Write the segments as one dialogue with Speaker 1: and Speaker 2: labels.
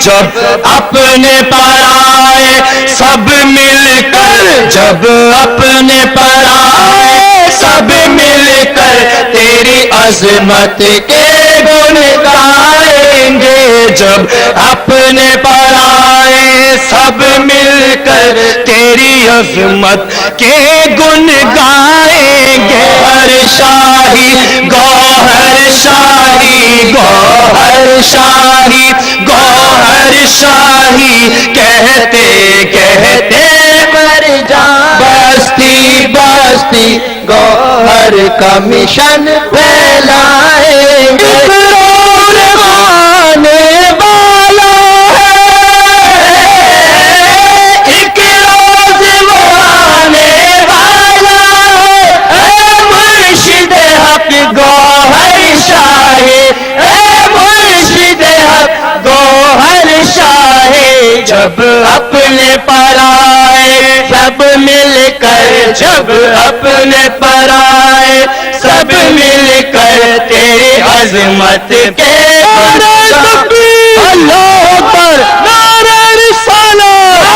Speaker 1: جب اپنے پر آئے سب مل کر، جب اپنے پر آئے سب مل کر تیری عظمت کے گن گائیں گے، جب اپنے پر آئے سب مل کر تیری عظمت کے گن گائیں گے۔ ہر شاہی گوہر شاہی گوہر شاہی گوہر شاہی کہتے کہتے مر جائیں، بستی بستی گوہر کا مشن پھیلائیں گے۔ جب اپنے پر آئے سب مل کر، جب اپنے پر آئے سب مل کر تیری عظمت کے اللہ اکبر، نعرہ رسالت،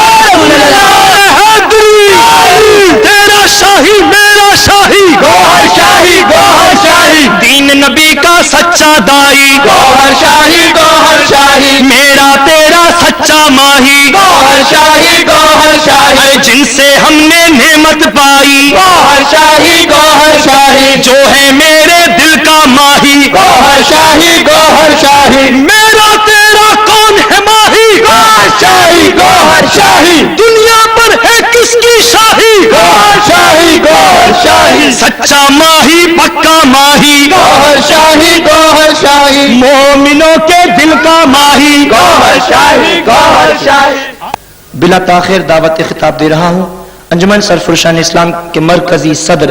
Speaker 1: تیرا شاہی میرا شاہی گوہر شاہی گوہر شاہی، دین نبی کا سچا دائی گوہر شاہی گوہر شاہی، میرا تیرا سچا ماہی گوہر شاہی گوہر شاہی، جن سے ہم نے نعمت پائی گوہر شاہی گوہر شاہی، جو ہے میرے دل کا ماہی گوہر شاہی گوہر شاہی، میرا تیرا کون ہے ماہی گوہر شاہی گوہر شاہی، دنیا پر ہے کس کی شاہی گوہر شاہی گوہر شاہی، سچا ماہی پکا ماہی گوہر شاہی گوہر شاہی، مومنوں کے دل کا ماہی گوہر شاہی گوہر شاہی۔
Speaker 2: بلا تاخیر دعوت خطاب دے رہا ہوں انجمن سرفرشان اسلام کے مرکزی صدر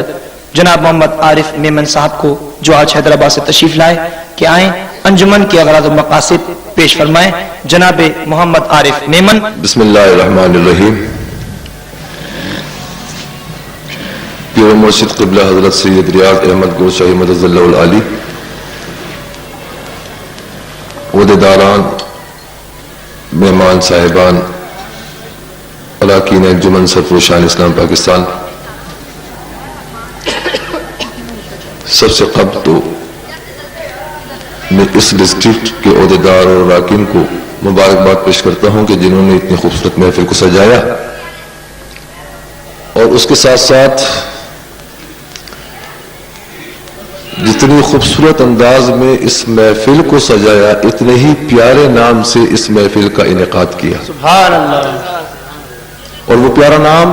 Speaker 2: جناب محمد عارف میمن صاحب کو، جو آج حیدرآباد سے تشریف لائے، کہ آئیں انجمن کے اغراض و مقاصد پیش فرمائیں۔ جناب محمد عارف میمن۔
Speaker 3: بسم اللہ الرحمن الرحیم۔ پیر مرشد قبلہ حضرت سید ریاض احمد گورشاہی مدد اللہ العالی، عہدیداران، مہمان صاحبان، اراکین انجمن سرفرشان اسلام پاکستان، سب سے قبل تو میں اس ڈسٹرکٹ کے عہدیدار اور اراکین کو مبارکباد پیش کرتا ہوں کہ جنہوں نے اتنی خوبصورت محفل کو سجایا، اور اس کے ساتھ ساتھ جتنی خوبصورت انداز میں اس محفل کو سجایا، اتنے ہی پیارے نام سے اس محفل کا انعقاد کیا۔
Speaker 2: سبحان اللہ۔
Speaker 3: اور وہ پیارا نام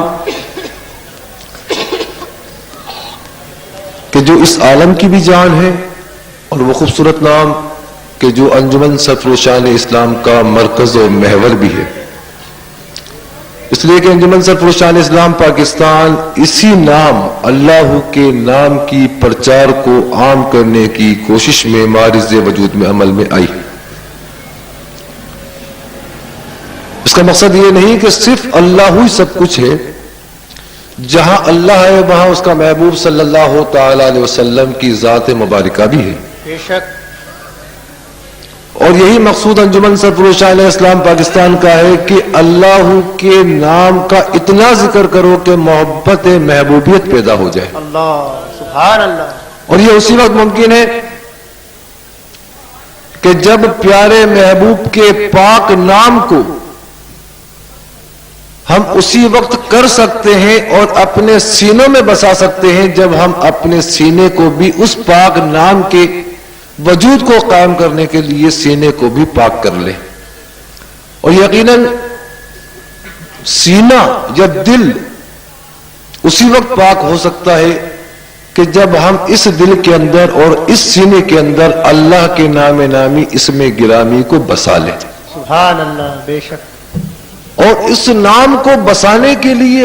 Speaker 3: کہ جو اس عالم کی بھی جان ہے، اور وہ خوبصورت نام کہ جو انجمن سرفرشان اسلام کا مرکز اور محور بھی ہے، اس لیے کہ انجمن سرفرشان اسلام پاکستان اسی نام اللہ کے نام کی پرچار کو عام کرنے کی کوشش میں معرض وجود میں عمل میں آئی۔ اس کا مقصد یہ نہیں کہ صرف اللہ ہی سب کچھ ہے، جہاں اللہ ہے وہاں اس کا محبوب صلی اللہ تعالی علیہ وسلم کی ذات مبارکہ بھی ہے،
Speaker 2: بے شک۔
Speaker 3: اور یہی مقصود انجمن سرفرشان اسلام پاکستان کا ہے کہ اللہ کے نام کا اتنا ذکر کرو کہ محبت محبوبیت پیدا ہو جائے۔
Speaker 2: اللہ سبحان اللہ۔
Speaker 3: اور یہ اسی وقت ممکن ہے کہ جب پیارے محبوب کے پاک نام کو ہم اسی وقت کر سکتے ہیں اور اپنے سینوں میں بسا سکتے ہیں جب ہم اپنے سینے کو بھی اس پاک نام کے وجود کو قائم کرنے کے لیے سینے کو بھی پاک کر لیں۔ اور یقیناً سینہ یا دل اسی وقت پاک ہو سکتا ہے کہ جب ہم اس دل کے اندر اور اس سینے کے اندر اللہ کے نام نامی اسم گرامی کو بسا لیں۔
Speaker 2: سبحان اللہ، بے شک۔
Speaker 3: اور اس نام کو بسانے کے لیے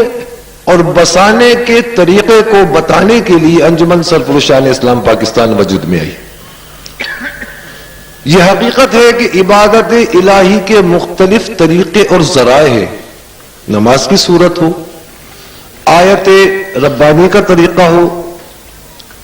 Speaker 3: اور بسانے کے طریقے کو بتانے کے لیے انجمن سرفرشان اسلام پاکستان وجود میں آئی۔ یہ حقیقت ہے کہ عبادت الہی کے مختلف طریقے اور ذرائع ہیں، نماز کی صورت ہو، آیت ربانی کا طریقہ ہو،